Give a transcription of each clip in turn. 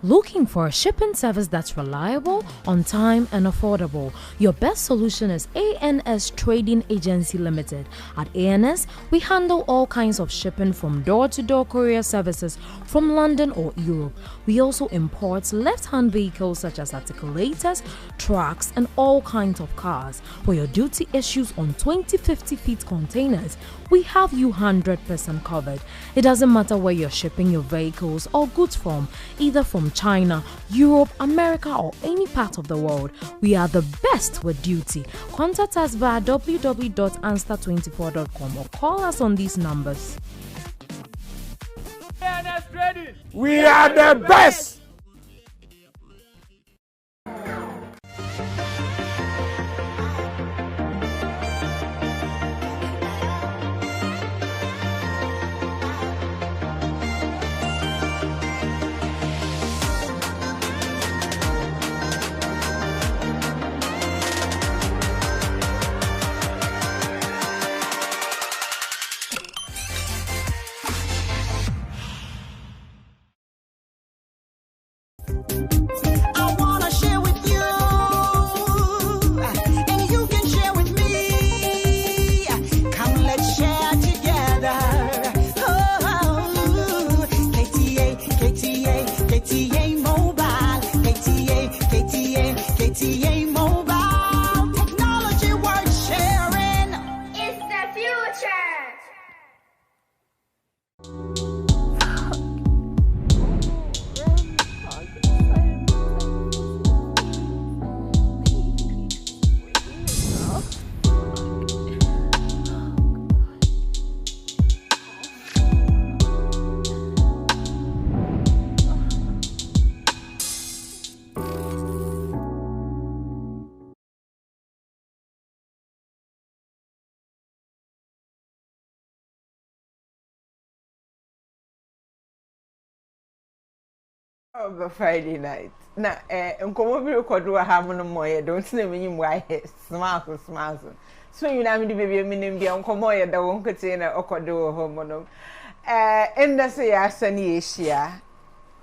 Looking for a shipping service that's reliable, on time, and affordable? Your best solution is ANS Trading Agency Limited. At ANS, we handle all kinds of shipping from door-to-door courier services from London or Europe. We also import left-hand vehicles such as articulators, trucks, and all kinds of cars. For your duty issues on 20-50 feet containers, we have you 100% covered. It doesn't matter where you're shipping your vehicles or goods from, either from China, Europe, America, or any part of the world. We are the best with duty. Contact us via www.answer24.com or call us on these numbers. We are the best. The Friday night. Now, nkomo bi record wa ha mono moye don't na me nyim wa he smiles. So you na me the baby me nim bia nkomo ye da won kete na okodo ho mono. In the say asani Asia.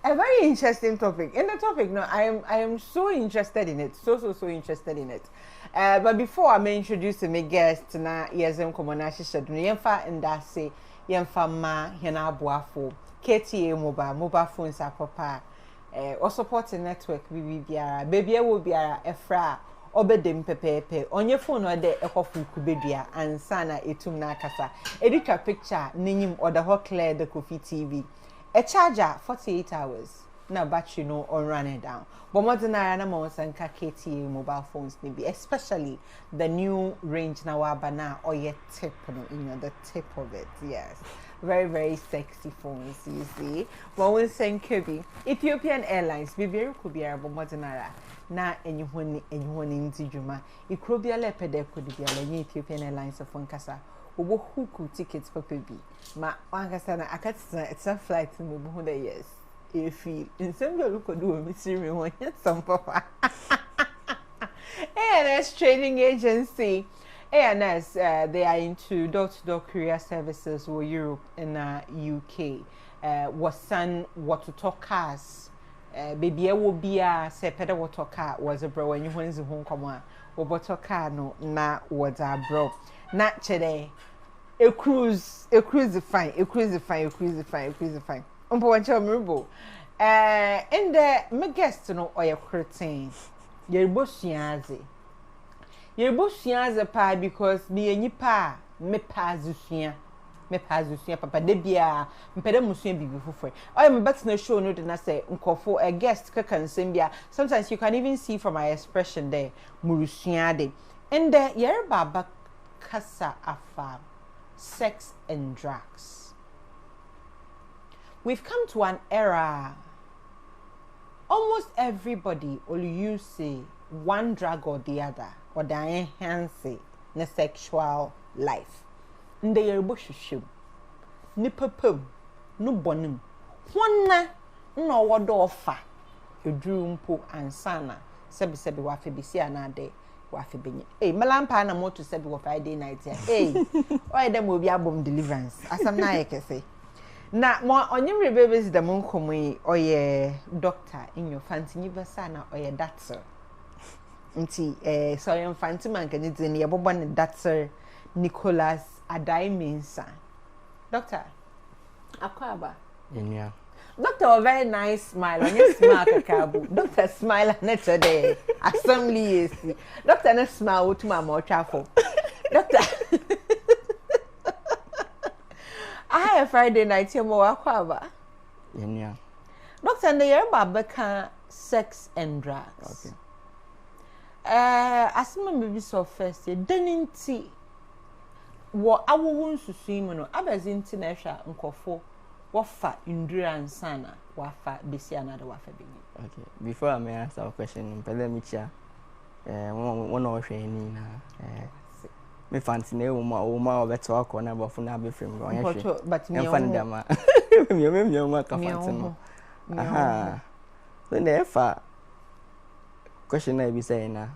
A very interesting topic. In the topic no I am so interested in it. So interested in it. But before I may introduce my guest na yezem nkomo na hihye do yemfa ndase yemfa ma hena aboafo KTA mobile phones akopa or supporting network biara baby will be efra obedem pepepe on your phone or de ekofu kubedua ansa na etum na akasa editwa picture ninyim or the hot clear the KOFI TV a charger 48 hours na battery no on running down but more than na mo sanka KTA mobile phones maybe especially the new range na wabana or your tip no the tip of it. Yes, very sexy phones, you see. But when saying Kirby, Ethiopian Airlines, be very could be a modernara. Na anyone in Tijuma. It could be a lepede could be a Ethiopian Airlines of Wankasa. Who could tickets for baby. Ma Wankasana, I can't say it's a flight to move the years. If you in some way could do a mystery one, some papa. ANS Trading Agency. ANS, they are into door-to-door courier services for Europe and UK. Wasan watoto cars. Baby, will be a sepeda water car was a bro when you went to home come water car no na was a bro. Naturally, a cruise fine. Umpo wancha mrubo. In the me guest no or your curtain. Your boshiazi. Your bushia a pie because me and pa me pazusia papa debia mpede musuya bibi fufwe. I am about to show no na say nkofo a guest can sembia. Sometimes you can even see from my expression there murusia de. And the yer baba kasa afa sex and drugs. We've come to an era. Almost everybody will use say one drug or the other. Or the enhance the sexual life. Nde yerbo shushu. Ni pepem. No bonim. Wana no wado ofa. Edru mpo ansana. Sebi wafe bisi anade wafe benye. Melampa na moto sebi wa Friday night ya. Why dem will be album deliverance. Asam na yeke say. Na mo onyimre babies da mon komo oye doctor in your fancy universa na oye doctor. Nti so your fancy man kan ni ne yebobo ne doctor Nicholas Adaimensa. Doctor Akwaba. Yeah. Doctor, a very nice smile on your smile, Kakabu. Doctor, smile and today. Assembly is. Doctor, and smile to my more travel. Doctor, I have a Friday night here more aquaba. Yeah. Doctor, and the year Babaka sex and drugs. Okay. As my baby so first year, didn't see what I want to swim on. I was international and for. Wafa endurance sana wafa besi another wafa bini. Okay. Before I may answer our question, pele micha one of any na me fancy ne uma obeto akona bofo na be frame go yehwe. But me fan dem a me uma ka fancy no. Aha. So the fa question na be say na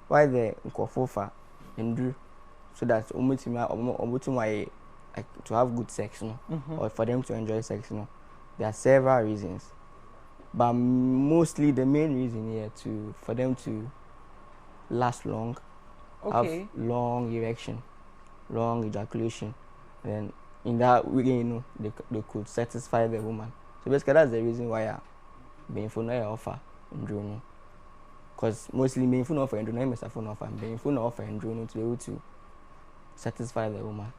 why the nkofofa endure so that omutima like to have good sex, no, or for them to enjoy sex, no. There are several reasons, but mostly the main reason here for them to last long, have long erection, long ejaculation, and in that way, you know, they could satisfy the woman. So basically, that's the reason why being for no offer in drone, because mostly being for no offer in drone, being for no offer in drone to be able to satisfy the woman.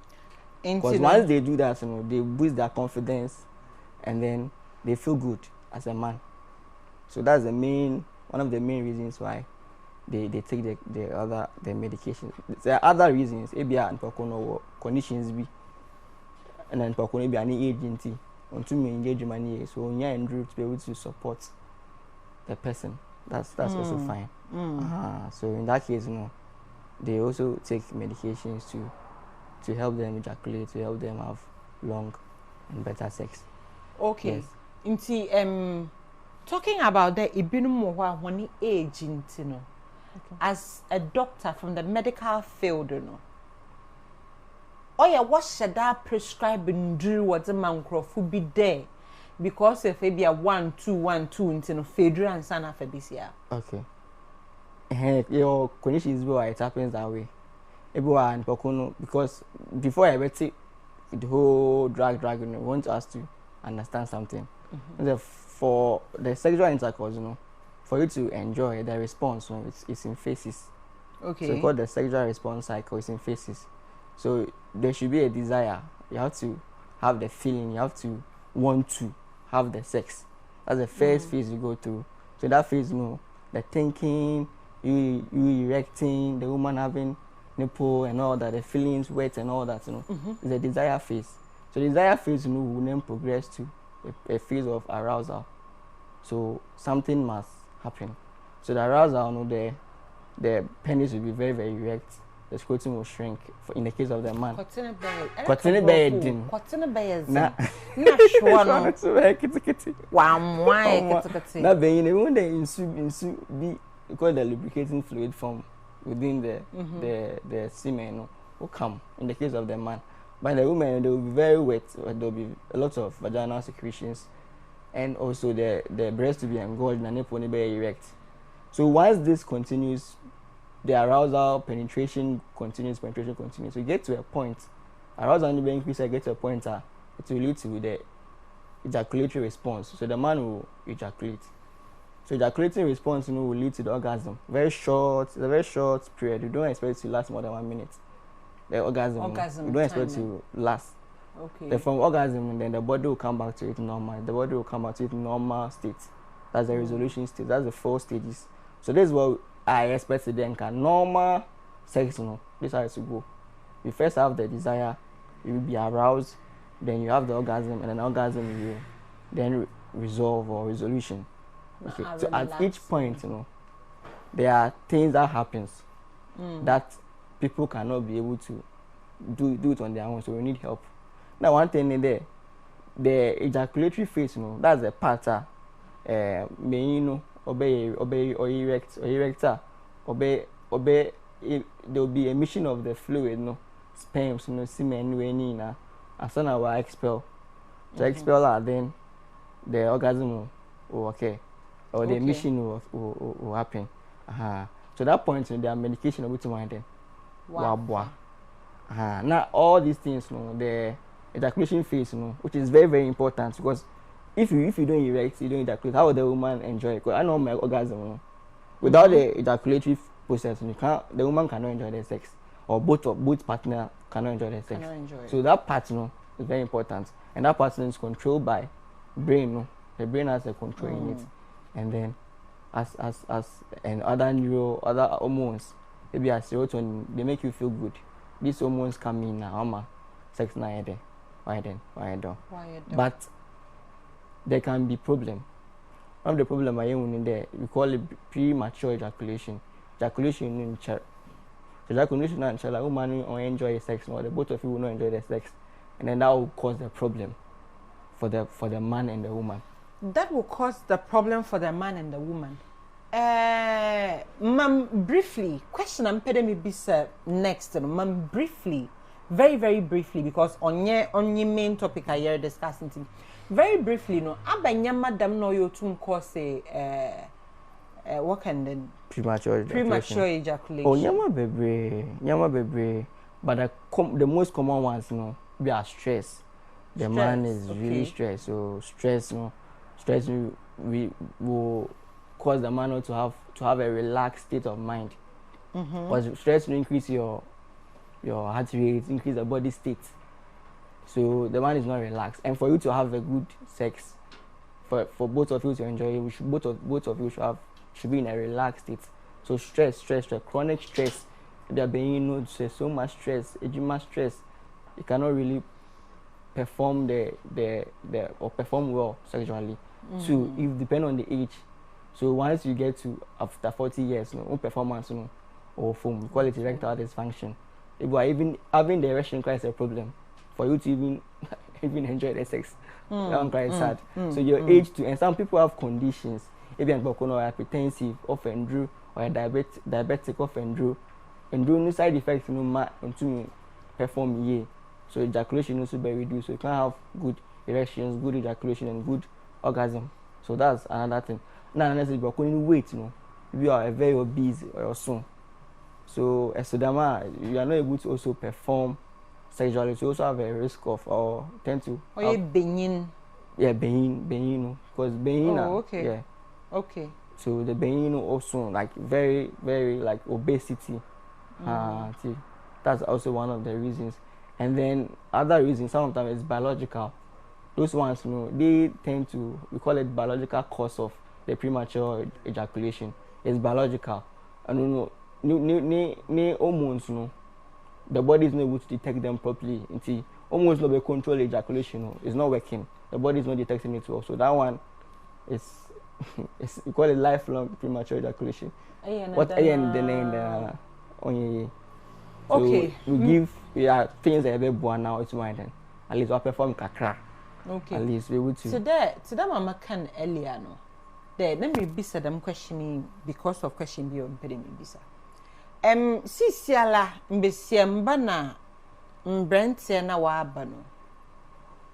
Because once they do that, you know, they boost their confidence, and then they feel good as a man. So that's one of the main reasons why they take the medication. There are other reasons. Maybe and conditions be, and then maybe any agency until me engage money. So when you're in group to be able to support the person, that's also fine. So in that case, you know, they also take medications to help them ejaculate, to help them have long and better sex. Okay. Yes. Talking about the ibinumwa when age into no. As a doctor from the medical field, you know. Oh yeah, what should I prescribe and do what the man would be there? Because if maybe a 1-2-1-2 into no federal and sana for this year. Okay. Your condition is why it happens that way. Everyone because before I went to the whole drag you know, want us to understand something. For the sexual intercourse, you know, for you to enjoy the response, you know, it's in phases. Okay. So called the sexual response cycle is in phases. So there should be a desire. You have to have the feeling. You have to want to have the sex. That's the first phase you go through. So that phase, you know, the thinking, you erecting, the woman having nipple and all that, the feelings, wet and all that, you know, is the desire phase. So the desire phase, you know, will then progress to a phase of arousal. So something must happen. So the arousal, you know, the penis will be very, very erect. The scrotum will shrink. In the case of the man. Cotton bed. Nah. That being when they insu be because the lubricating fluid from within the semen will come in the case of the man. By the woman, they will be very wet. There will be a lot of vaginal secretions, and also the breast will be engorged and the nipple will be erect. So once this continues, the arousal, penetration continues. So you get to a point, arousal will be increased. Get to a point, it will lead to the ejaculatory response. So the man will ejaculate. So ejaculating response, you know, will lead to the orgasm. It's a very short period. You don't expect it to last more than 1 minute. The orgasm you don't expect it to last. Okay. Then from orgasm, then the body will come back to its normal. The body will come back to its normal state. That's the resolution state. That's the 4 stages. So this is what I expect to then can normal sex, you know. This is how it will go. You first have the desire, you will be aroused, then you have the orgasm, and then orgasm will then resolve or resolution. Okay. So at each point, you know, there are things that happens that people cannot be able to do it on their own. So we need help. Now one thing in there, the ejaculatory phase, you know, that's the part you know, obey or erector, obey there will be emission of the fluid, you know, sperms, you know, semen, and son will expel. So expel, then the orgasm will occur, or the emission will happen. So that point, there are medication about to mind then. Wow. Now all these things, the ejaculation phase, which is very, very important, because if you don't erect, you don't ejaculate, how will the woman enjoy it? Because I know my orgasm, without the ejaculatory process, the woman cannot enjoy the sex, or both partner cannot enjoy the sex. So that part, is very important, and that part is controlled by brain. The brain has a control in it, and then as and other hormones, maybe as serotonin, they make you feel good. These hormones come in now, sex na why then? But there can be problem. One of the problem I in there, we call it premature ejaculation. Ejaculation in child. So ejaculation in child, like woman will enjoy sex, or the both of you will not enjoy the sex, and then that will cause the problem for the man and the woman. That will cause the problem for the man and the woman. Ma'am, briefly, question I'm paying me be next. Ma'am, briefly, very, very briefly, because on your main topic I hear discussing. Very briefly, abanya madam no you to cause what can then premature ejaculation. Oh, nyama bebre, but the most common ones, we are stress. The man is really stressed, so stress we will cause the man to have a relaxed state of mind. Because stress will increase your heart rate, increase the body state. So the man is not relaxed, and for you to have a good sex, for both of you to enjoy it, both of you should be in a relaxed state. So stress, chronic stress, there being so much stress, ejima stress, you cannot really perform or perform well sexually. So it depends on the age. So once you get to after 40 years, performance, or form, we call it erectile dysfunction. If even having the erection cry is a problem for you to even enjoy the sex. That cry is sad. So your age too, and some people have conditions. If you're hypertensive, often drew, or a diabetic, often drew, and no side effects, to perform. So ejaculation also be reduced. So you can have good erections, good ejaculation, and good orgasm. So that's another thing. Now, unless you're going weight, if you are very obese or so. So, as you are not able to also perform sexually. So, you also have a risk of or tend to. Or benin. Yeah, benin, because benin. Okay. Yeah. Okay. So the benin also like very, very like obesity. That's also one of the reasons. And then other reasons, sometimes it's biological. Those ones, they tend to, we call it biological cause of the premature ejaculation. It's biological. And new hormones, the body is not able to detect them properly. Until hormones not control ejaculation, it's not working. The body is not detecting it well. So that one is, we call it lifelong premature ejaculation. Okay. We give things that are born now. It's why then at least we perform kakra. Okay. At least we would. So that mama can earlier no. There let me be said them questioning because of question be on pede me bisa. Sisiala mbesiamba na mbrente na wa aba no.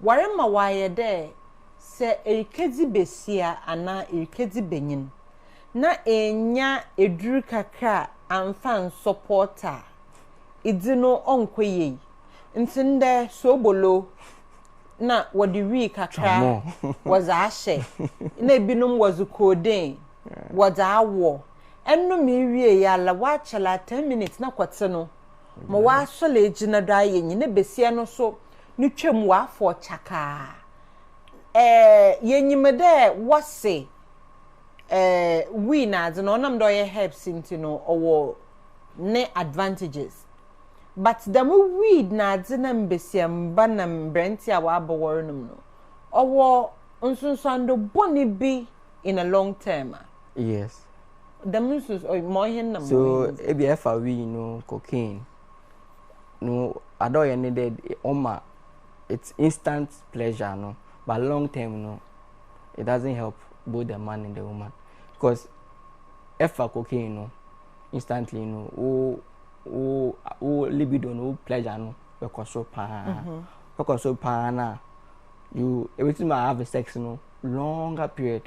Ware ma waye there se erikedi besia ana erikedi benyin. Na enya eduru kakra amfan supporter. Idino onkwe ntinde sobolo na wadi wi kakra was ashe na ebinum was codeine was awo enno me wie ya la wa chala 10 minutes na kwate no mo wa sole gina da yenyi na besia no so ni twam wa afọ chaka yenyimede wose we na de no nam do ye helps into no owo ne advantages. But the weed na dzina mbesia mba na mbrenti a wa abawor no no. Owo nsunsando boni bi in a long term. Yes. The musus or more hin na. So ABF we cocaine. No, I don't needed oma. It's instant pleasure no, but long term it doesn't help both the man and the woman because if cocaine instantly libido no pleasure no because so pa na you every time I have a sex, longer period.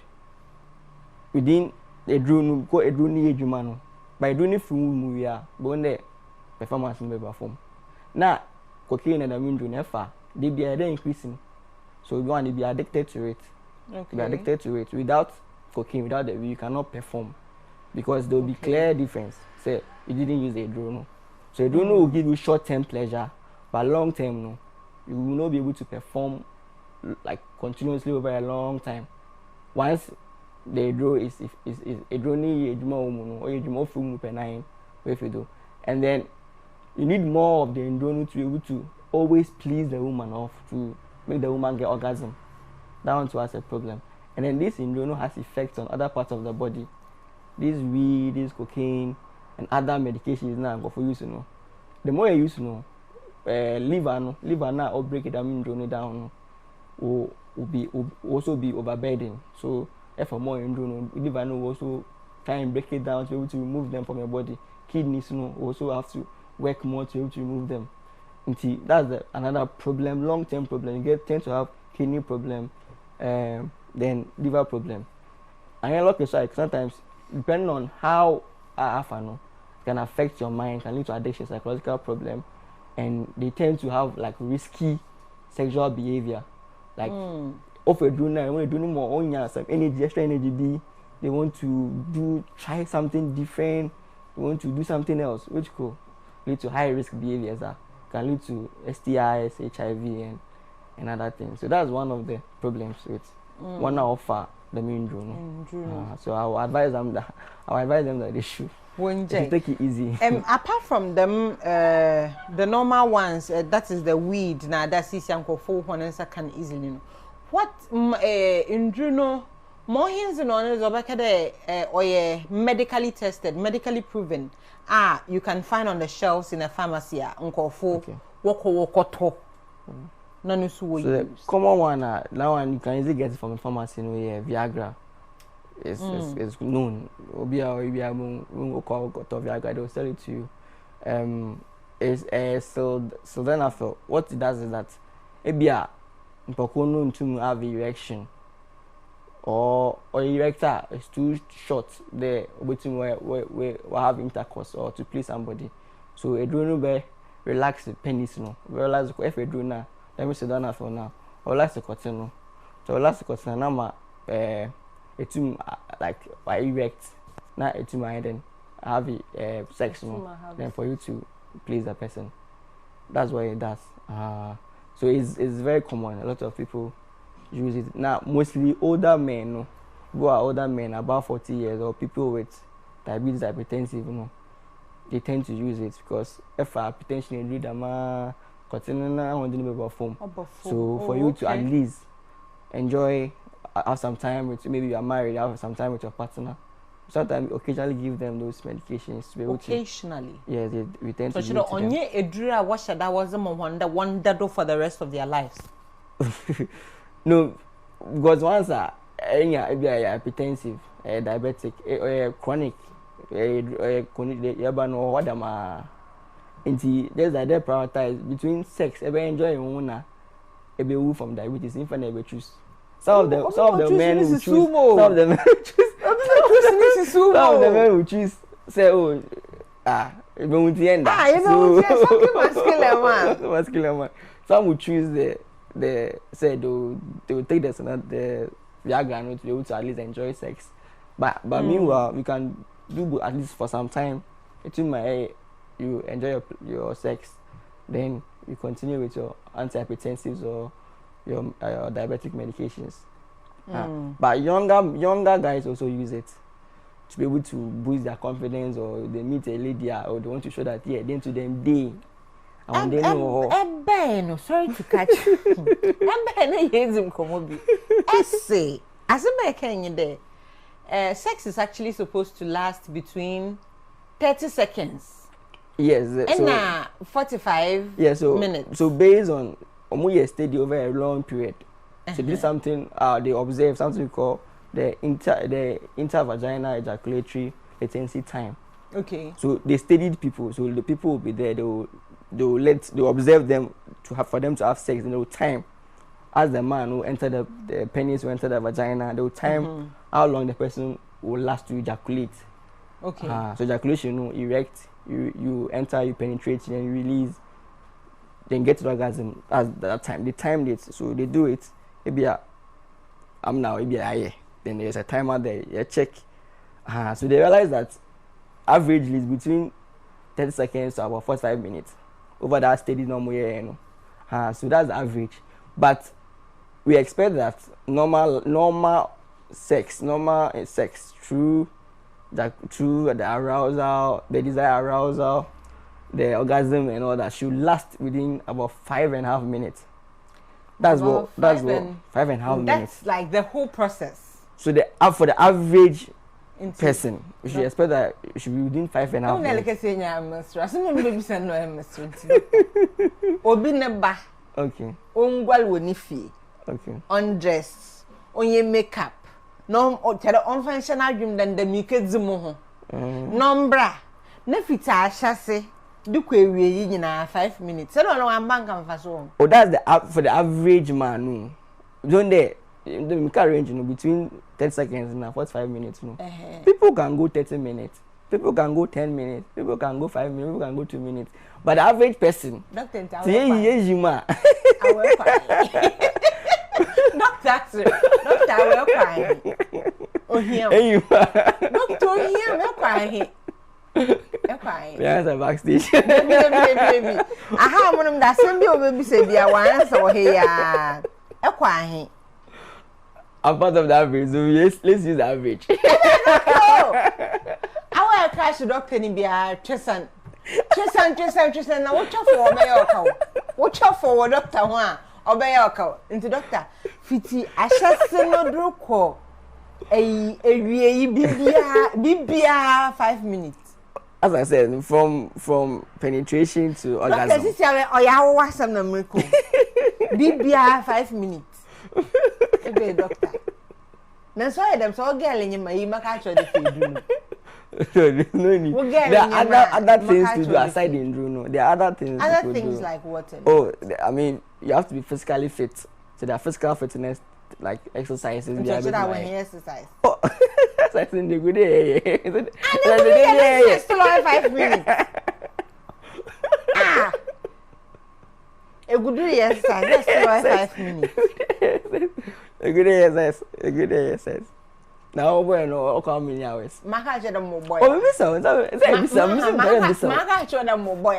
Within a drone, go a drone age, man. By doing it from we are, but there, performance may perform. Now, cocaine and amine do never, they be increasing. So we want to be addicted to it. Okay. Be addicted to it. Without cocaine, without that, you cannot perform. Because there will be clear difference. Say, you didn't use a drone. So a drone will give you short-term pleasure, but long-term, no. You will not be able to perform like continuously over a long time. Once the draw is a drone or a drone from per 9, if you do, and then you need more of the drone to be able to always please the woman off, to make the woman get orgasm. That one to us a problem. And then this drone has effects on other parts of the body. This weed, this cocaine, and other medications now go for use, The more you use, liver now or break it down, will also be overburdened. So if more liver will also try and break it down to be able to remove them from your body. Kidneys also have to work more to be able to remove them. That's another problem, long-term problem. You tend to have kidney problem, then liver problem. And a lot of sometimes, depending on how can affect your mind, can lead to addiction, psychological problem, and they tend to have like risky sexual behavior. Like if you do now, when you do more on yourself, energy, extra energy be, they want to try something different, they want to do something else, which could lead to high risk behaviors that can lead to STIs, HIV, and other things. So that's one of the problems with one offer the main drone. So I will advise them that they should take it easy. Apart from them, the normal ones, that is the weed. Now that's easy and for one can easily. What in Juno more hints and on is or medically tested, medically proven. You can find on the shelves in a pharmacy. Uncle for woko. None so the common one now, and you can easily get it from a pharmacy. Viagra is known. Viagra, they will sell it to you. So then after what it does is that to have erection or erector is too short there waiting we have intercourse or to please somebody. So a drone will relax the penis, relax if a drone now. Let me sit down for now. Or relax the cotton. So relax the cotton now it's like I erect. Now it's my then have sex then for you to please the person. That's what it does. So it's very common. A lot of people use it. Now mostly older men, who are older men about 40 years or people with diabetes, hypertensive, they tend to use it because if hypertension is read foam. So for you to at least enjoy, have some time with, maybe you are married, have some time with your partner. Sometimes occasionally give them those medications to be able occasionally. Yes, we tend to. So should only a drug what should that was one that for the rest of their lives. No, because once hypertensive, diabetic, chronic, there's that they prioritize between sex, enjoying one, from diabetes, infinite choose. Some of the men who choose. Some of the men who choose. Some of the men who choose say, "Oh, masculine man." Some will choose the say they will take the Viagra to be able to at least enjoy sex. But meanwhile, we can do at least for some time. You enjoy your sex, then you continue with your antihypertensives or your diabetic medications. But younger guys also use it to be able to boost their confidence, or they meet a lady or they want to show that then to them they. And they know. Sorry to catch you. Essay. As a can there, sex is actually supposed to last between 30 seconds. Yes, and 45 minutes. So based on a study over a long period, so this is something they observe, something we call the intervaginal ejaculatory latency time. Okay. So they studied people, so the people will be there. They will observe them for them to have sex in no time as the man who enter the penis who enter the vagina, they will time how long the person will last to ejaculate. Okay. So ejaculation, you know, erect, you enter, you penetrate, and you release, then get to the orgasm at that time. They timed it, so they do it. Maybe I'm now, maybe then there's a timer there, you check. So they realize that averagely is between 30 seconds to about 45 minutes over that steady normal year, you know. So that's the average. But we expect that normal sex through the arousal, the desired arousal, the orgasm and all that should last within about 5.5 minutes. That's what 5.5 minutes. That's like the whole process. So for the average person, we should expect that it should be within 5.5 minutes. Okay. Okay. Undress, onye makeup, no tell unfunctional dream than the mikezimo. Nombra, nefita shase, do query in 5 minutes. I don't know, I'm bank and fast home. Oh, that's for the average man. Don't they? The range between 10 seconds and 45 minutes. People can go 30 minutes. People can go 10 minutes. People can go 5 minutes. People can go 2 minutes. But the average person, Doctor, I will cry. Oh, here. Doctor, here, we're crying. Yes, I'm backstage. Baby. I have one of that some baby said, "Be a once or here." A crying. I'm part of the average, so let's use the average. I will crash the doctor in be a Tristan. Now watch out for Mayoka. Watch out for Doctor One or Mayoka. Into Doctor Fiti, I shall send no druko. A BBR 5 minutes. As I said, from penetration to orgasm. Doctor, this year, or you was some miracle. BBR 5 minutes. Okay, doctor. Now, so I am so girl in my catch the food. No need. There are other things to do aside in Bruno. There are other things. Other things do. Like what? Oh, I mean, you have to be physically fit. So there are physical fitness, like exercises. So that when you exercise. Oh, exercising the good day. And then still 5 minutes. A good day exercise. That's still 5 minutes. A good day exercise. A good day exercise. Now, boy, no, how many hours? Maka show them more boy. Oh, maybe so. Maka show them more boy.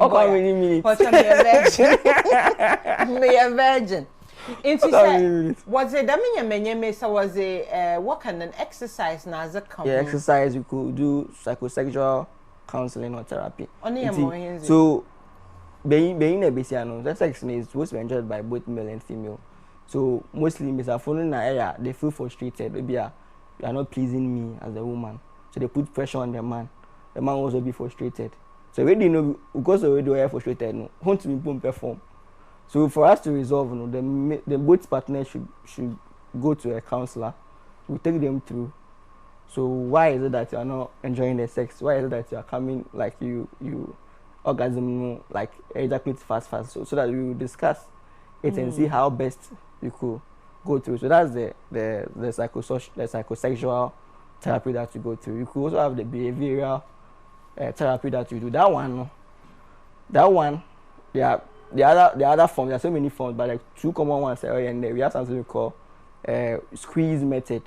How many minutes? What's a virgin? Was it that was a what kind of exercise now as a company? Yeah, exercise. You could do psychosexual counseling or therapy. Only so, being a BCano, that sex is supposed to be enjoyed by both male and female. So mostly Mr. Following area, they feel frustrated. Maybe you are not pleasing me as a woman. So they put pressure on the man. The man also be frustrated. So already know because already we are frustrated, no, want to be perform. So for us to resolve, the both partners should go to a counselor. We take them through. So why is it that you are not enjoying the sex? Why is it that you are coming like you orgasm like ejaculate fast? So that we will discuss it and see how best you could go through. So that's the psychosexual therapy that you go through. You could also have the behavioral therapy that you do. That one, the other forms. There are so many forms, but like two common ones. And we have something we call squeeze method.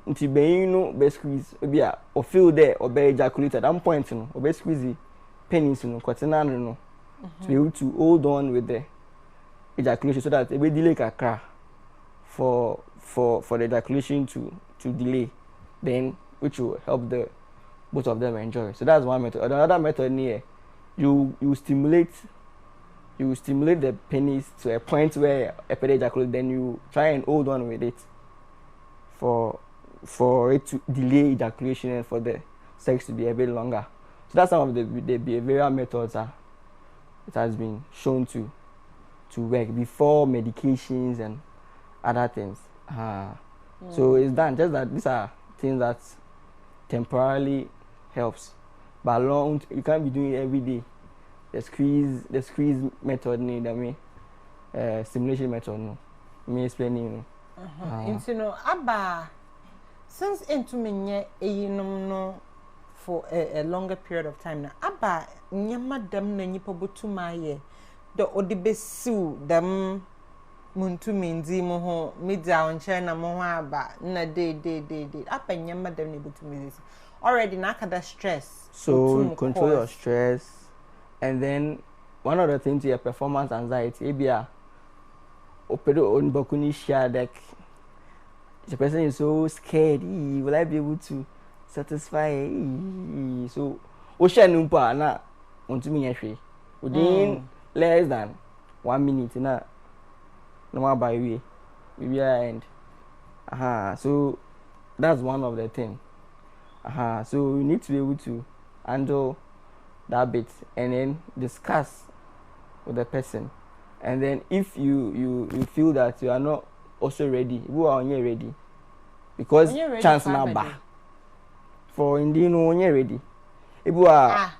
Until be squeeze, be or feel there or be ejaculate at that point, or be squeeze penis, to be able to hold on with the ejaculation so that it will delay a crack for the ejaculation to delay, then which will help both of them enjoy. So that's one method. Another method here, you stimulate the penis to a point where a penis ejaculate, then you try and hold on with it for it to delay ejaculation and for the sex to be a bit longer. So that's some of the behavioral methods that it has been shown to work before medications and other things. So it's done. Just that these are things that temporarily helps, but long you can't be doing it every day. the squeeze method need I mean stimulation method no me explaining into no aba since into me no for a longer period of time now aba nyama dem na nyipa botuma ye the odibesu dem muntu minzi mo ho media on china mo ho aba na day aba nyama dem na botuma already na kada stress so control your stress and then one of the things your performance anxiety ebia opedo on bakuni share like the person is so scared will I be able to satisfy so o share numpa na ontumi yehwe within less than 1 minute na no by we end so that's one of the thing so you need to be able to handle that bit and then discuss with the person and then if you feel that you are not also ready you are only ready because chance number for indeed no only ready if you are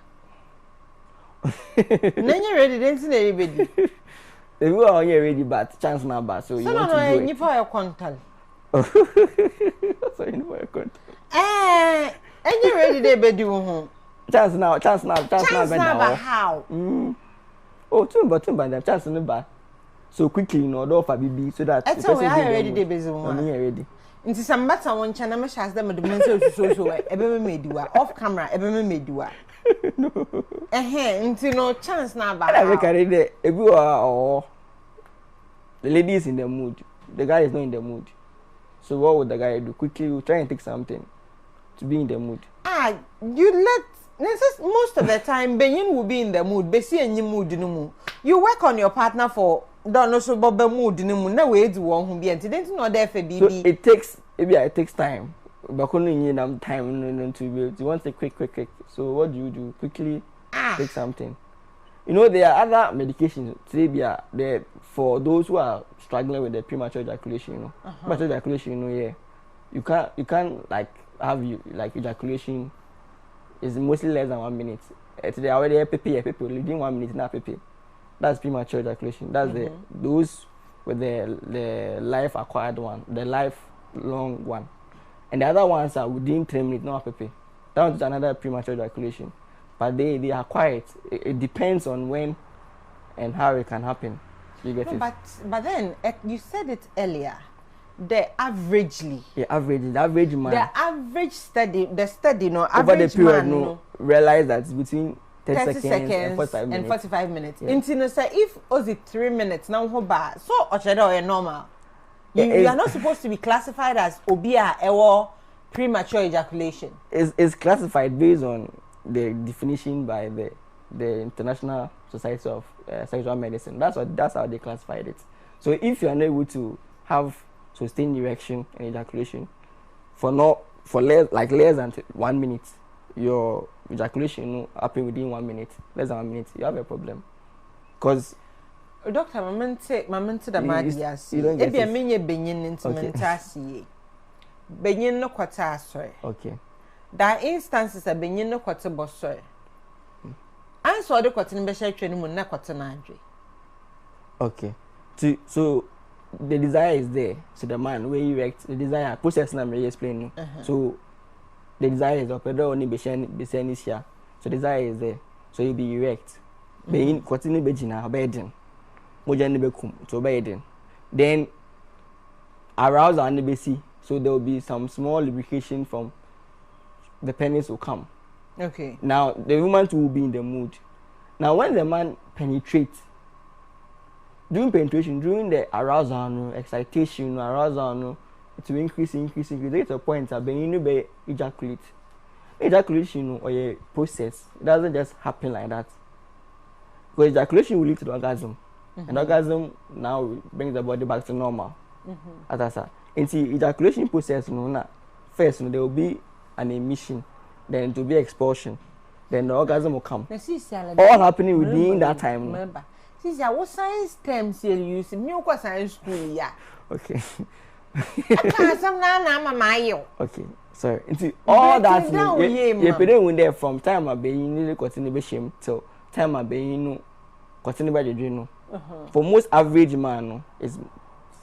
Nanya ready didn't say ready if you are only ready but chance number so you want to do it you for your contact so you for your contact any ready they be do chance now how oh two but them chance number so quickly in order for BB so that the person is ready they busy ready into some matter one channel me shas them the men so ebe me do off camera ebe me do no into no chance na ba I carry the if you are the lady is in the mood the guy is not in the mood so what would the guy do quickly you try and take something to be in the mood you let most of the time Benyin will be in the mood be see any mood no mu you work on your partner for don't know so bob mood no mu na we do one be and didn't know there for BB so it takes time but only in time to be you want to quick so what do you do quickly take something you know there are other medications there for those who are struggling with the premature ejaculation you know premature ejaculation you know you can't like have ejaculation is mostly less than 1 minute. They already people within 1 minute now PP. That's premature ejaculation. That's those with the life acquired one, the lifelong one, and the other ones are within 3 minutes not PP. That one's another premature ejaculation, but they are quiet. It depends on when and how it can happen. You get it? But then you said it earlier. The average study no average over the period man, no realize that it's between 30 seconds and 45 minutes. Into say if only 3 minutes now ho ba so or normal. You are not supposed to be classified as obia or premature ejaculation. It's classified based on the definition by the International Society of Sexual Medicine. That's how they classified it. So if you are not able to have sustained erection and ejaculation for less than 1 minute, your ejaculation happen within 1 minute, less than 1 minute, you have a problem. Because doctor, my man said that my dear, if you mean benyin into mentasi, benyin no quarter sorry. Okay. That instances a benyin no quarter boss sorry. I saw the quarter in Beshire training when na quarter nandre. Okay. So the desire is there. So the man where you erect the desire process na me explain. So the desire is up there only be here. So desire is there. So you be erect. Be in continue be jina bedin. Moja ni be kum to bedin. Then arousal and be see. So there will be some small lubrication from the penis will come. Okay. Now the woman too will be in the mood. Now when the man penetrates, during penetration, during the arousal, excitation, arousal, it will increase. There is a point that when you be ejaculate. Ejaculation or a process, it doesn't just happen like that. Because ejaculation will lead to the orgasm. And orgasm now brings the body back to normal. As I said. And see, ejaculation process, first there will be an emission, then it will be expulsion, then the orgasm will come. All happening within that time. Remember, what science terms you use? Me go science school, yeah. Okay. Okay. Sorry. All that you put in there from time of being nearly continue shame till time I be no continue by the dream no. For most average man no is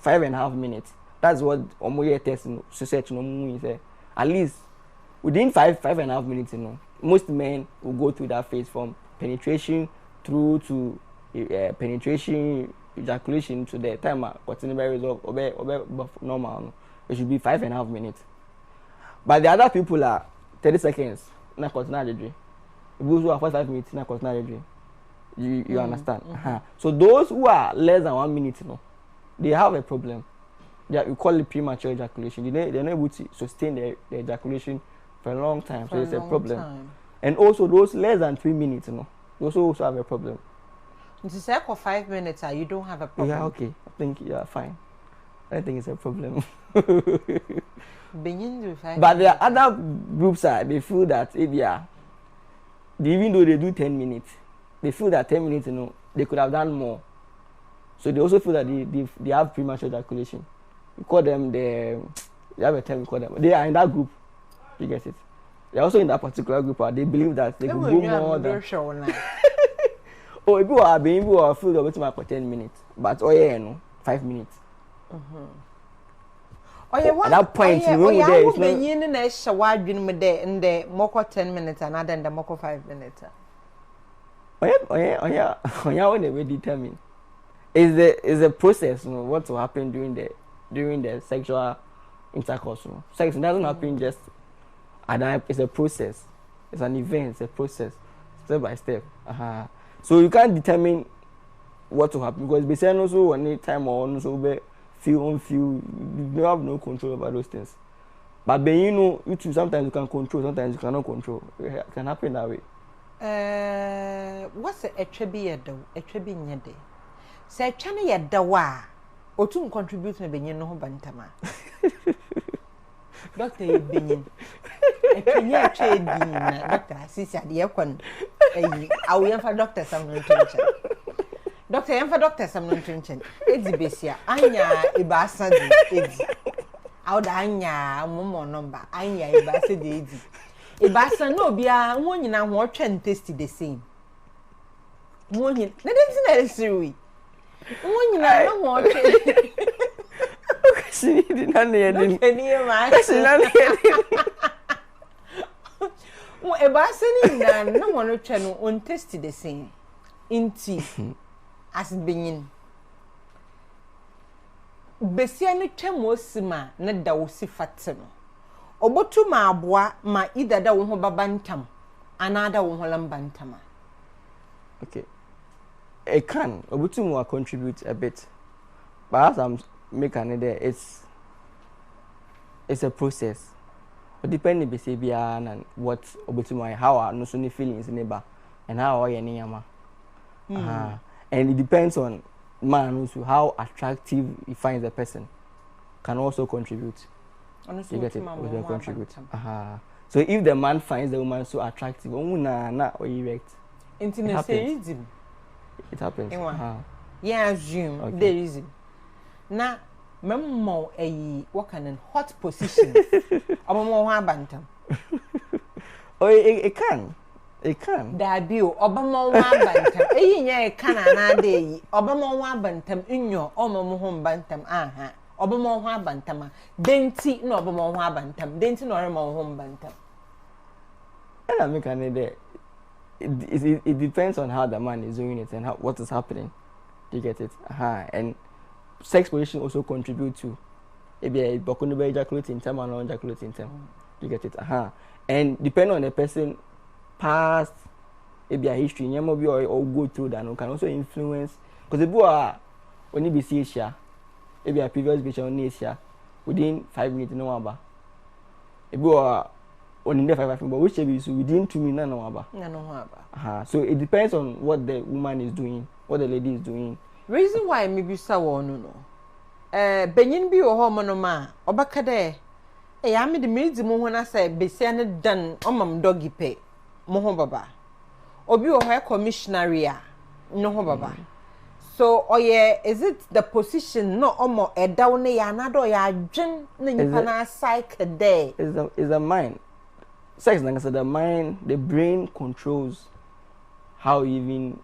5.5 minutes. That's what omoye test no research no mean say at least within 5.5 minutes you know most men will go through that phase from penetration through to penetration ejaculation to the time continue by result normal no. It should be 5.5 minutes. But the other people are 30 seconds na continue the dream. Those who are 45 minutes na continue the dream. You understand? So those who are less than 1 minute, you know, they have a problem. We call it premature ejaculation. They're not able to sustain the ejaculation for a long time. So it's a problem. And also those less than 3 minutes, you know, those also have a problem. To say for 5 minutes, you don't have a problem. Yeah, okay. I think you are fine. I don't think it's a problem. But there are other groups they feel that if even though they do 10 minutes, they feel that 10 minutes, you know, they could have done more. So they also feel that they have premature ejaculation. We call them they have a term we call them. They are in that group. You get it? They're also in that particular group. They believe that they can go more than. Oh, people are feel about for 10 minutes, but you know, 5 minutes. At that point, you know, there is no 10 minutes and then the moko 5 minutes. When they will determine is the process, you know, what will happen during the sexual intercourse. You know. Sex doesn't happen just it's a process, it's an event, it's a process, step by step. So you can't determine what will happen because basically also any time or also feel you have no control over those things. But then you know, sometimes you can control, sometimes you cannot control. It can happen that way. What's a tribute though? A tribute nyede. Say chane yeda wa. Otum contribute me benyin no ho bantama. Doctor benyin. E kenya trade na doctor asisi ade yakon. Awu yemfa doctor sam no ntonchen. Doctor yemfa doctor sam no ntonchen. Edi besia anya ibasa di edi. Awda anya momo number anya ibasa di edi. Ibasa no bia won nyina ho twen taste the same. Won nyina na dem na serious. Won nyina no ho twen. Kasi di na ne yedin. Kani ma. Kasi na ne yedin. Mo ibasa ni na ho no twen no on taste the same. Inti as benyin. Besia no twem osima na da wosi fateno. Obotu ma aboa ma idada wo ho babantam anada wo ho lambantama. Okay. It can obotu mo contribute a bit. But as I'm making there, it's a process. But depending be say and what obotu mo how no so ni feelings neighbor and how are any yama. And it depends on man also how attractive he finds the person can also contribute. You get it? Will contribute. So if the man finds the woman so attractive, or erect, it happens. It happens. Yeah, assume okay. There is. Now, memo a working hot position. Obama bantam. Oh, it can. It can. There be Obama bantam. Eh, can another Obama bantam in your home bantam. Obama ho abantama denti no obama ho abantam denti no rema ho bantam. And I make an idea. It depends on how the man is doing it and what is happening. You get it? And sex position also contribute to maybe a bokuno ejaculating time and non-ejaculating time. You get it? And depending on the person past maybe a history, or go through that can also influence because the boy when you be see maybe a previous bitch on Asia within 5 minutes no aba. If you are on in the 5 minutes, but which is within 2 minutes no aba. So it depends on what the woman is doing, what the lady is doing. Reason why maybe saw no. Benyin bi o homo ma obaka de ya me de mezi mo ho na say besia ne dan omam doggy pe mo ho baba. Obi o ho commissionary a no ho baba. So, is it the position no omo down ya nado ya dwen na nipa na psyche there? Is the mind. Sex like I said, the mind, the brain controls how you even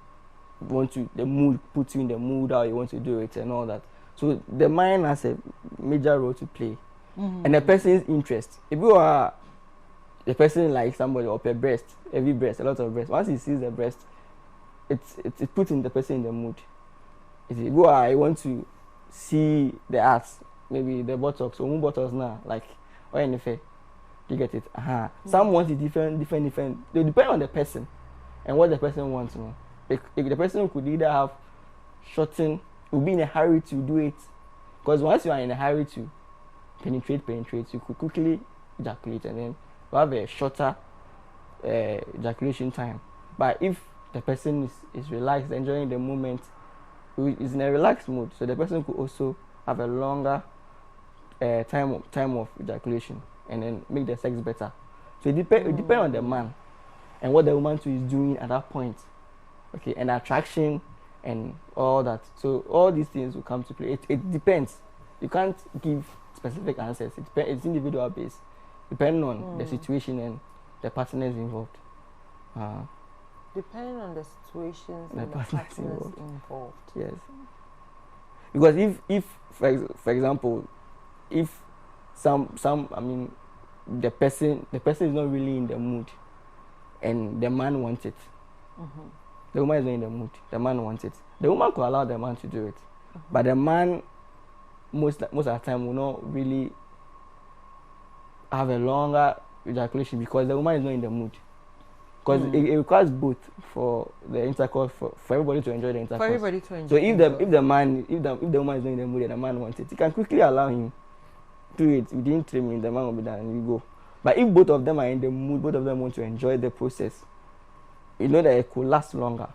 want to, the mood, put you in the mood, how you want to do it and all that. So the mind has a major role to play. And the person's interest. If you are the person like somebody or a breast, every breast, a lot of breast, once he sees the breast, it puts in the person in the mood. If you go, I want to see the ass, maybe the buttocks, or more buttocks now, like, or anything. You get it? Some want it different. They depend on the person and what the person wants. You know? If the person could either have shorten, will be in a hurry to do it, because once you are in a hurry to penetrate, you could quickly ejaculate, and then you have a shorter ejaculation time. But if the person is relaxed, enjoying the moment, is in a relaxed mood, so the person could also have a longer time of ejaculation, and then make the sex better. So it depends on the man and what the woman too is doing at that point. Okay, and attraction and all that. So all these things will come to play. It depends. You can't give specific answers. It's individual based, depending on the situation and the partners involved. Depending on the situations and the partners involved. Yes. Because if for example, if the person is not really in the mood, and the man wants it. The woman is not in the mood. The man wants it. The woman could allow the man to do it, but the man most of the time will not really have a longer ejaculation because the woman is not in the mood. Because it requires both for the intercourse, for everybody to enjoy the intercourse. For everybody to enjoy. So if the woman is not in the mood and the man wants it, you can quickly allow him to do it within 3 minutes. The man will be done and you go. But if both of them are in the mood, both of them want to enjoy the process, you know that it could last longer.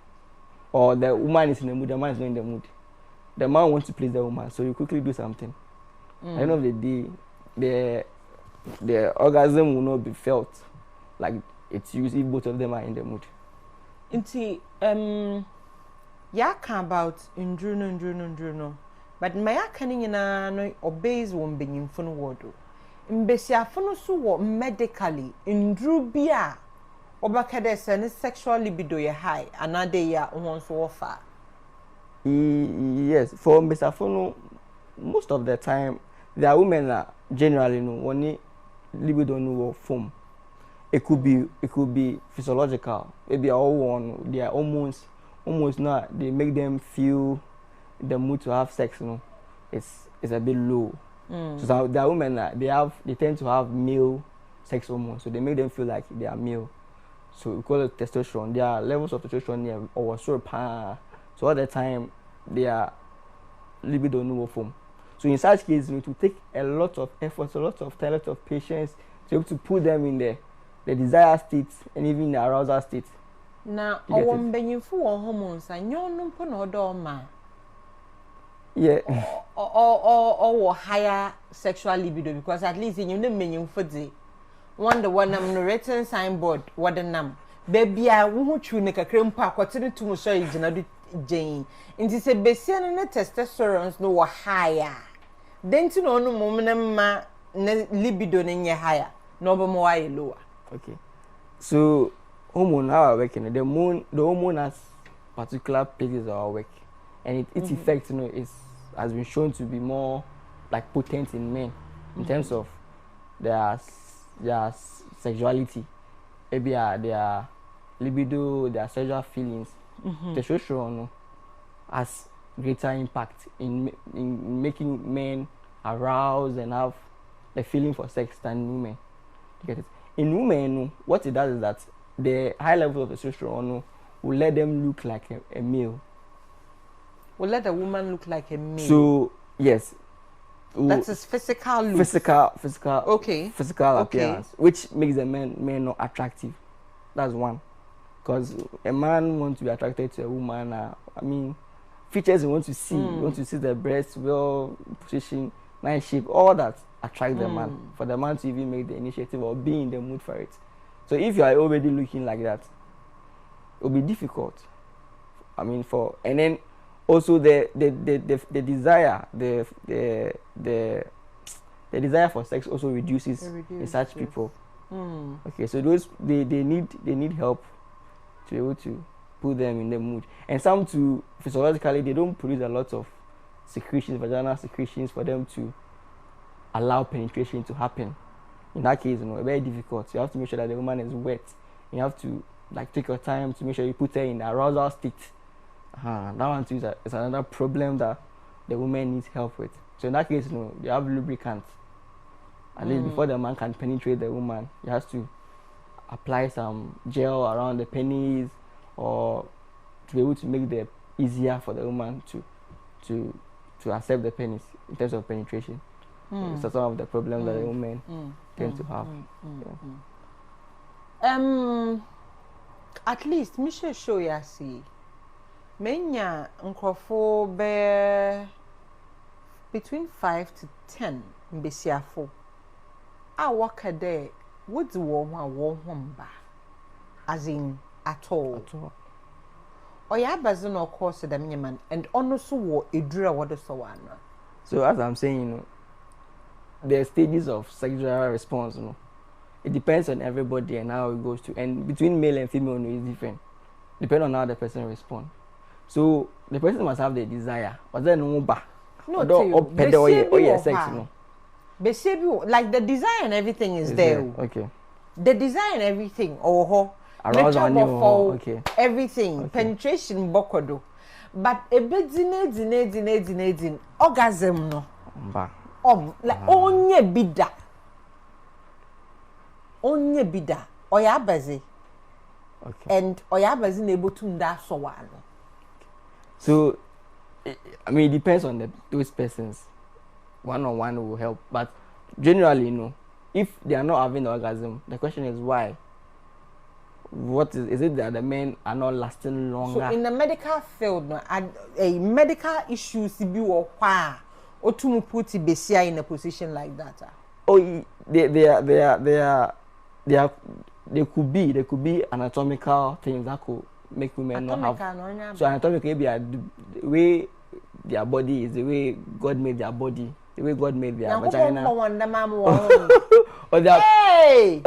Or the woman is in the mood, the man is not in the mood. The man wants to please the woman, so you quickly do something. At the end of the day, the orgasm will not be felt like it's used if both of them are in the mood. Inti yaka about ndruno. But my yakani no obeys one being fun word. Mbesia funu so wo medically ndru bia obakade se sexual libido ye high another ya won so offer. Yes, for Mr. Fono, most of the time, there are women that generally know when libido no form. It could be physiological. Maybe all one they are almost not. They make them feel the mood to have sex. You know, it's a bit low. So there are women that they tend to have male sex hormones, so they make them feel like they are male. So we call it testosterone. Their levels of testosterone here or so high. So all the time, their libido no form. So in such cases, it will take a lot of effort, a lot of time, a lot of patience to be able to put them in the desire state and even the arousal state. Now, when you for hormones, I know no put no ma. Yeah. Or higher sexual libido because at least in you menu for the one I'm written signboard what the name. Baby, I won't you make a cream pack or to show you Jane. And this a basian and testosterone no higher. Then to know no moment ma libido in your higher, no more lower. Okay. So hormone how working the hormone has particular places of our work. And its effect, has been shown to be more like potent in men in terms of their sexuality, maybe their libido, their sexual feelings. Testosterone has greater impact in making men arouse and have a feeling for sex than women. You get it? In women, what it does is that the high level of testosterone will let them look like a male. Will let a woman look like a male. So yes, that's his physical look. Physical. Okay. Physical appearance, which makes the men not attractive. That's one. Because a man wants to be attracted to a woman. Features you want to see. You want to see the breast, well position, nice shape, all that attract the man. For the man to even make the initiative or be in the mood for it. So if you are already looking like that, it will be difficult. And then also the desire, the desire for sex also reduces in such people. Okay, so those they need help to be able to put them in the mood. And some too, physiologically, they don't produce a lot of secretions, vaginal secretions, for them to allow penetration to happen. In that case, very difficult. You have to make sure that the woman is wet. You have to take your time to make sure you put her in the arousal state. That one too is another problem that the woman needs help with. So in that case, you have lubricant. At least before the man can penetrate the woman, he has to apply some gel around the penis, or to be able to make it easier for the woman to accept the penis in terms of penetration. So some of the problems that the women tend to have. At least me show ya see. Menya nkrofo be between 5 to 10 mbesiafo. A waka there, what do one ba? As in at all. Oya bazin of course the man and also wo edura what so one. So as I'm saying, the stages of sexual response, it depends on everybody and how it goes to. And between male and female is different. Depending on how the person responds. So the person must have the desire. But then no ba. No, sex, like the desire and everything is there. Okay. The desire and everything, okay. Everything, okay. Penetration bokodo. But a bit din orgasm no. Like onye bida. Oya bazi. Okay. And oya bazi able to nda so one. So I mean, it depends on those persons. One-on-one will help, but generally, if they are not having the orgasm, the question is why. What is it that the men are not lasting longer? So in the medical field, a medical issue be or to put Besia in a position like that. Oh, they could be anatomical things that could make women not have. So anatomically, the way their body is, the way God made their body, the way God made their vagina. Or hey!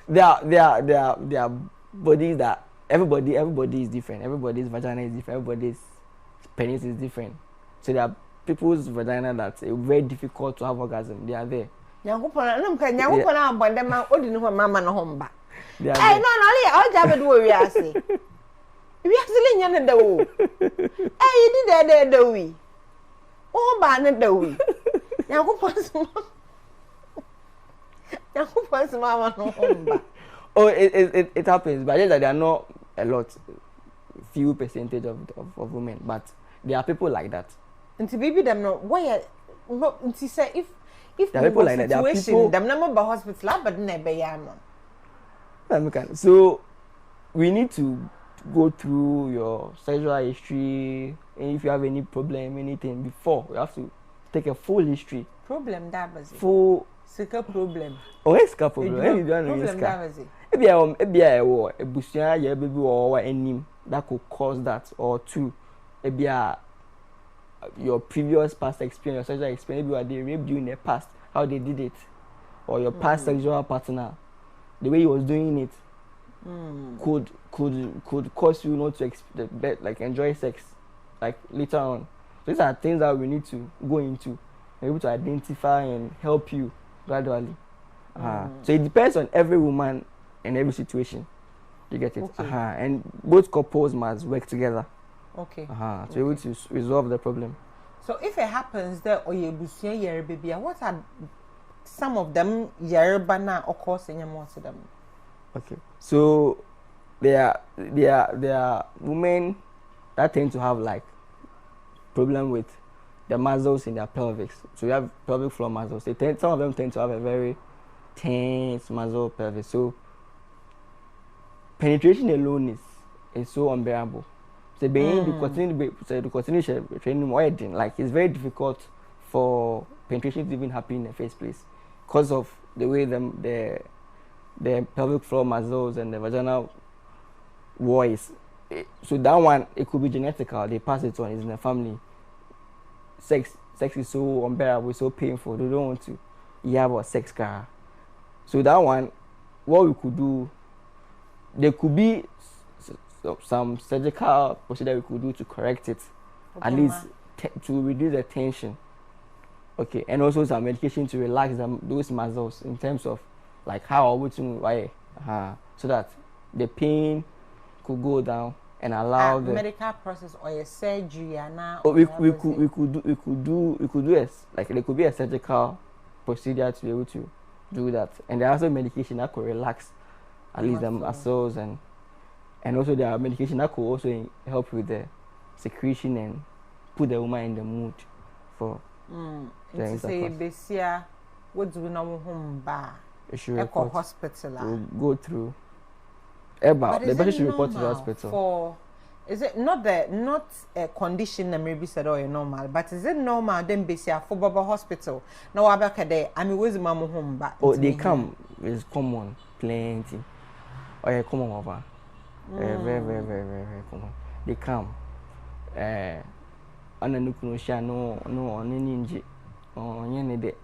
their bodies that everybody is different. Everybody's vagina is different. Everybody's penis is different. So there are people's vagina that's very difficult to have orgasm. They are there. Hey, no, I'll jab it where we are saying. We are still in the way. Hey, you did that the way. Oh, ban the way. Now, who wants oh, it happens, but just that there are not a lot, few percentage of women, but there are people like that. And to baby them no why no to say if there are people like that, there are people them number by hospital but never yam. So we need to go through your sexual history, and if you have any problem, anything before, we have to take a full history. Problem that was full sika problem. Oh, it's a problem. Problem that was it. Maybe a busia ya baby or any that could cause that, or two, maybe your previous past experience, sexual experience, maybe they raped you in the past, how they did it, or your past sexual partner, the way he was doing it, could cause you not to like enjoy sex, like later on. So these are things that we need to go into, able to identify and help you gradually. So it depends on every woman and every situation. You get it? Okay. And both couples must work together. Okay. So able to resolve the problem. So if it happens that Oyebusian Yere baby, what are some of them Yerebana or causing more to them? Okay. So there are women that tend to have like problem with the muscles in their pelvis. So you have pelvic floor muscles. Some of them tend to have a very tense muscle pelvis. So penetration alone is so unbearable. So being to continue training more, like it's very difficult for penetration to even happen in the first place because of the way the pelvic floor muscles and the vaginal wall is. So that one, it could be genetical. They pass it on. It's in the family. Sex is so unbearable, so painful. They don't want to hear about sex car. So that one, what we could do, there could be some surgical procedure we could do to correct it, at least to reduce the tension. Okay, and also some medication to relax those muscles in terms of like how we to so that the pain could go down and allow the medical process or a surgery we could do like there could be a surgical procedure to be able to do that, and there are also medication that could relax at least the muscles, and also there are medication that could also help with the secretion and put the woman in the mood for the intercourse. What do we know home bar? Echo hospital. We'll go through. About the patient should report to the hospital. For is it not a condition that maybe said normal, but is it normal then be for Baba hospital? Now abakade I mean where's mama home back? Oh, they come. It's common, plenty. Oh yeah, common over. Very common. They come. Ana nukuno sha no ninji. Oh nyene de.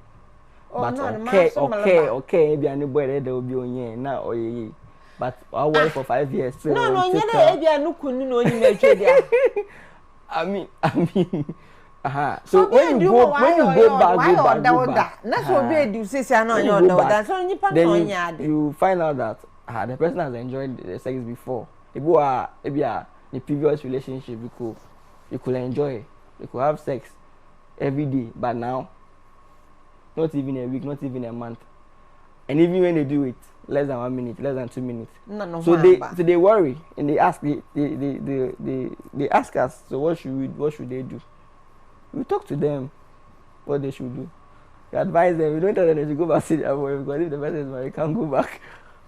But okay, maybe any boy there will be on na oye. But I work for 5 years. So no, I mean, so when you go back. That's what we do. Say, you find out that the person has enjoyed the sex before. If you are in the previous relationship, you could enjoy, you could have sex every day. But now, not even a week, not even a month, and even when they do it. Less than 1 minute, less than 2 minutes. So they worry and they ask they ask us. So what should they do? We talk to them what they should do. We advise them. We don't tell them they should go back to their boy because if the person is married, can't go back.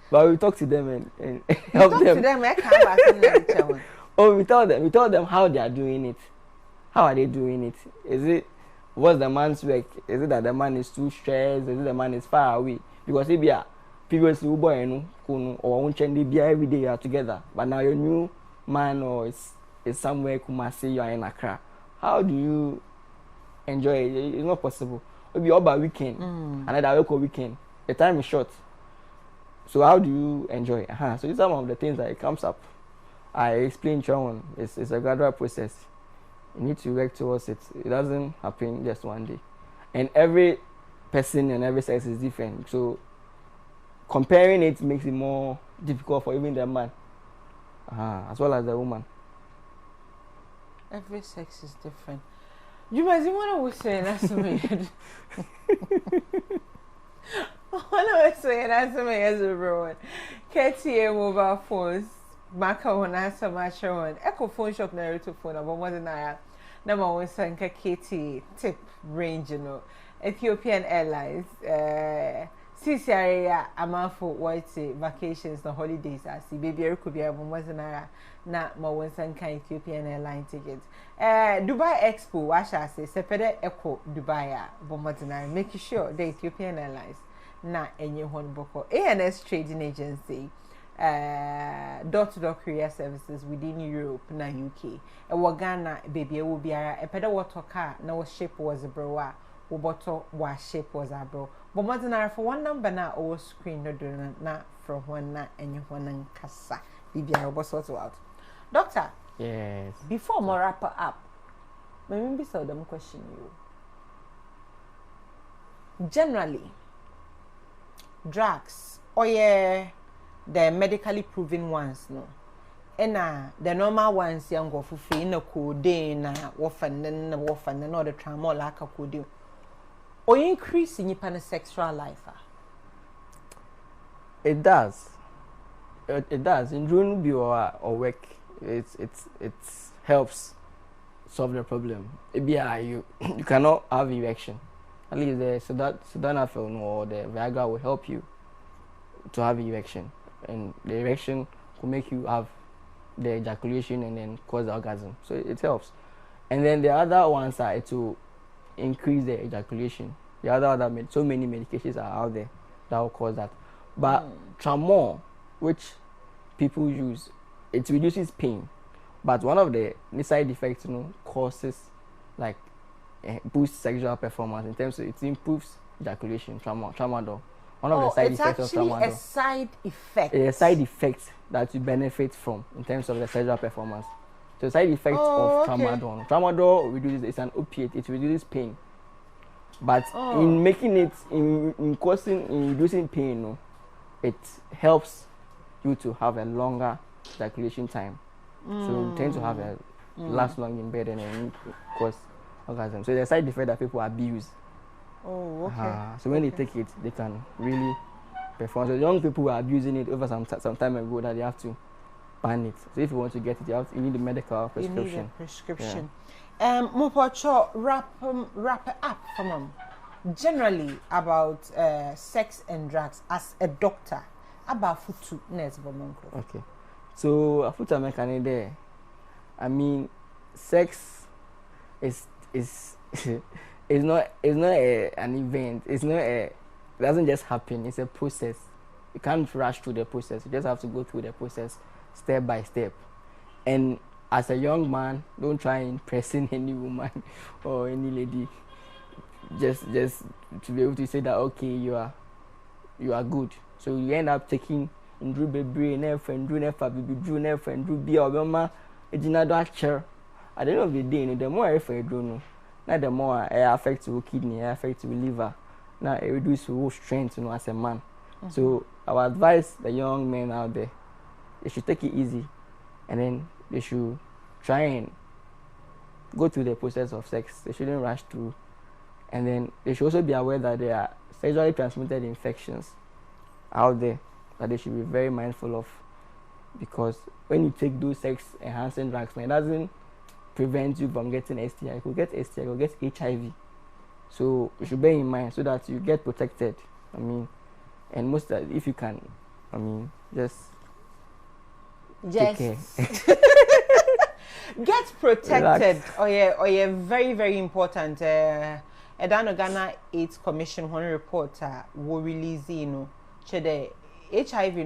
But we talk to them and help them. Talk to them. I can't. Oh, we tell them how they are doing it. How are they doing it? Is it what's the man's work? Is it that the man is too stressed? Is it the man is far away? Because if you are previously boy or every day you are together, but now your new man or is somewhere Kumasi, you are in Accra. How do you enjoy it? It's not possible. Maybe all by weekend, another weekend. The time is short. So how do you enjoy it? So it's some of the things that it comes up. I explained to you, it's a gradual process. You need to work towards it. It doesn't happen just one day. And every person and every sex is different. So comparing it makes it more difficult for even the man, as well as the woman. Every sex is different. You must see what I was saying. That's weird. What I was saying, that's me as a road. KTA mobile phones, Maka one answer my show on Echo phone shop narrative phone. But more than I number one saying KT tip range, Ethiopian Airlines. CCRA amafo white vacations na holidays asi baby could be abomazana na mawensan kan Ethiopian airline ticket Dubai Expo washa say sepede echo Dubai bomazana make sure the Ethiopian Airlines na enye hon boko ANS trading agency door-to-door courier services within Europe na UK Ghana baby will be a peda water car na ship was a browa Woboto wa shape was a bro. But more than for one number now or screen no do na from one na and you one kasa. Bibia was sort out. Doctor. Yes. Before more wrap up, maybe so them question you. Generally, drugs or the medically proven ones no. And the normal ones young go for free no codeine na warfarin or the tramol like a codeine. Or increase in your sexual life? It does. It does. In June or work, it helps solve the problem. You cannot have erection. At least the sildenafil or the Viagra will help you to have erection, and the erection will make you have the ejaculation and then cause the orgasm. So it helps. And then the other ones are to increase the ejaculation. The other so many medications are out there that will cause that. But Tramol, which people use, it reduces pain. But one of the side effects, causes boosts sexual performance in terms of it improves ejaculation. Tramadol One of the side it's effects of actually tramadol. a side effect. A side effect that you benefit from in terms of the sexual performance. So side effect of tramadol. Tramadol reduces, it's an opiate, it reduces pain. But in making it, in reducing pain, no, it helps you to have a longer ejaculation time. So you tend to have a last long in bed and then cause orgasm. So the side effect that people abuse. Oh, okay. So when they take it, they can really perform. So young people were abusing it over some time ago that they have to ban it. So if you want to get it, you need a medical prescription. You need a prescription. Mopocho, wrap up for mom. Generally about sex and drugs as a doctor. About food to nurse for okay. So a food to there. I mean, sex is it's not an event. It doesn't just happen. It's a process. You can't rush through the process. You just have to go through the process step by step. And as a young man, don't try impressing any woman or any lady. Just to be able to say that okay, you are good. So you end up taking Drew baby, Drew Obama, at the end of the day, the more I do, now the more it affects your kidney, it affects your liver. Now it reduces your strength, as a man. So I would advise the young men out there, they should take it easy, and then they should try and go through the process of sex. They shouldn't rush through, and then they should also be aware that there are sexually transmitted infections out there that they should be very mindful of, because when you take those sex enhancing drugs, it doesn't prevent you from getting STI. You could get STI, you could get HIV. So you should bear in mind so that you get protected. I mean, and most that if you can, I mean, just take care. Get protected. Oh yeah, very, very important. Edano Ghana AIDS Commission one report will release, the HIV,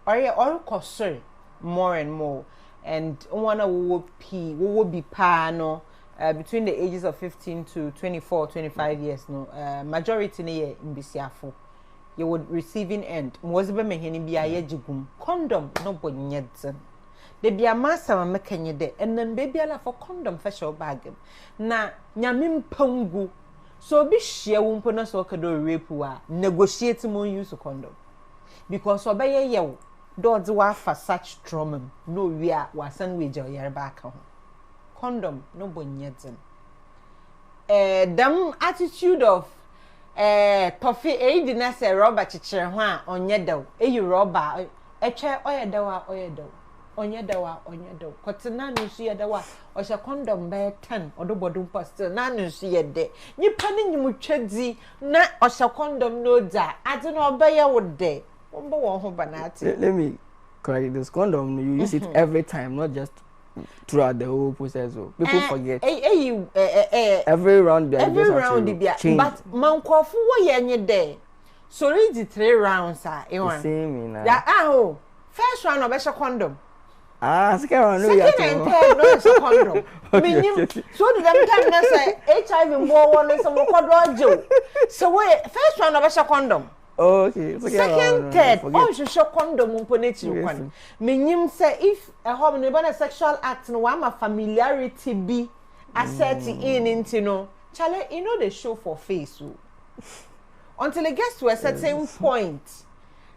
or concern more and more, and one will be between the ages of 15 to 24, 25 years. Majority in Bisiafo, you would receiving end. Mwazibe meheni biya jigum condom no bonyedzen. They be a master making de, and then baby ala for condom facial bag. Na nyamim pongu. So be share wumpona so kado rape negotiate more use of condom. Because obey ye dods wa for such trauma. No we are wasan wage or yer back home. Condom no bonyedzen. Them attitude of toffee didn't say rubber chicher on yedo. You rubber a chair or yedo. Onyedawa. Kotina nusu yedawa. Osha condom be 10 or do bodum pastel. Na nusu yede. Ni pani ni muchedi na osha condom no da. I don't know be ya would de. Let me correct this. Condom you use it every time, not just throughout the whole process. People forget. Every round but man kofu wo ye de. So read 3 rounds the same yeah, first round of a condom. Second round no is a condom. So the time na say HIV more one some kodro. So wait, first round of a condom. Okay. Second, third, oh, you show condom umponeti one. Meaning say if a home a sexual act no one familiarity be asserting into no, Charlie, they show for face. Until it gets to a certain point.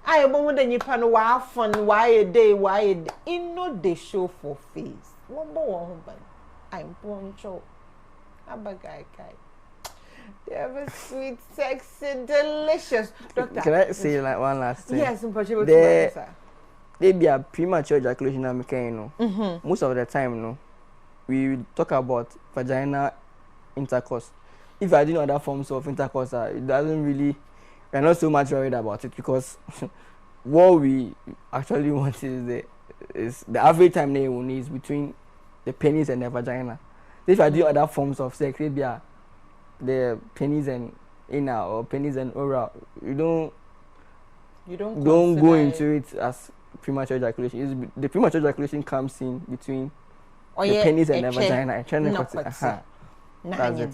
I want the Nipan why fun, why a day, they show for face. One more I'm poncho. Abagai kai. They have a sweet, sexy, delicious. Doctor, can I say like one last thing? Yes, impossible. They be a premature ejaculation, Most of the time, we talk about vaginal intercourse. If I do other forms of intercourse, it doesn't really. We're not so much worried about it because what we actually want is the average time they will need is between the penis and the vagina. If I do other forms of sex, maybe the penis and anal or penis and oral, you don't go into it as premature ejaculation. The premature ejaculation comes in between the penis and the vagina. That's it.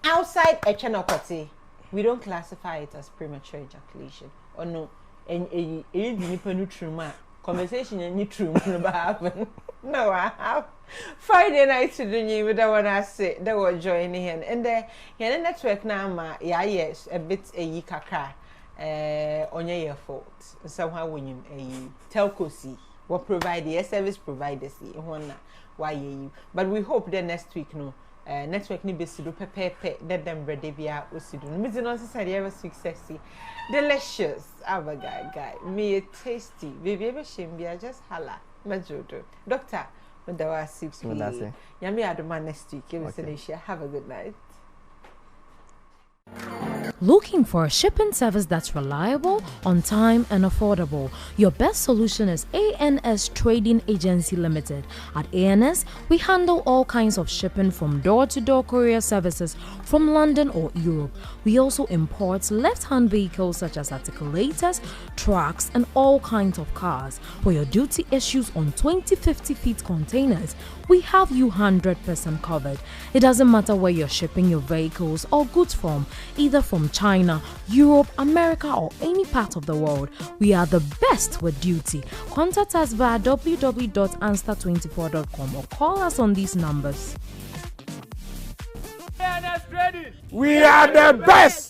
Outside a chenokoti. we don't classify it as premature ejaculation. Or no, conversation and you true happen. No, I have Friday night to do you with the one I say they were joining in. And the network now, yes, a bit a yikaka on your fault. Somehow when you a telco see what provide the service providers see one why you. But we hope that next week no network ni besi do pepe let them ready bia osidu. Me no say ever successy. Delicious. Ava guy. Me tasty. Baby ever shame bia just hala. Majodo. Doctor, when there was 6 weeks. Yami adoma next week. Have a good night. Looking for a shipping service that's reliable, on time, and affordable? Your best solution is ANS Trading Agency Limited. At ANS, we handle all kinds of shipping from door-to-door courier services from London or Europe. We also import left-hand vehicles such as articulators, trucks, and all kinds of cars. For your duty issues on 20-50 feet containers, we have you 100% covered. It doesn't matter where you're shipping your vehicles or goods from, either from China, Europe, America, or any part of the world. We are the best with duty. Contact us via www.answer24.com or call us on these numbers. We are the best.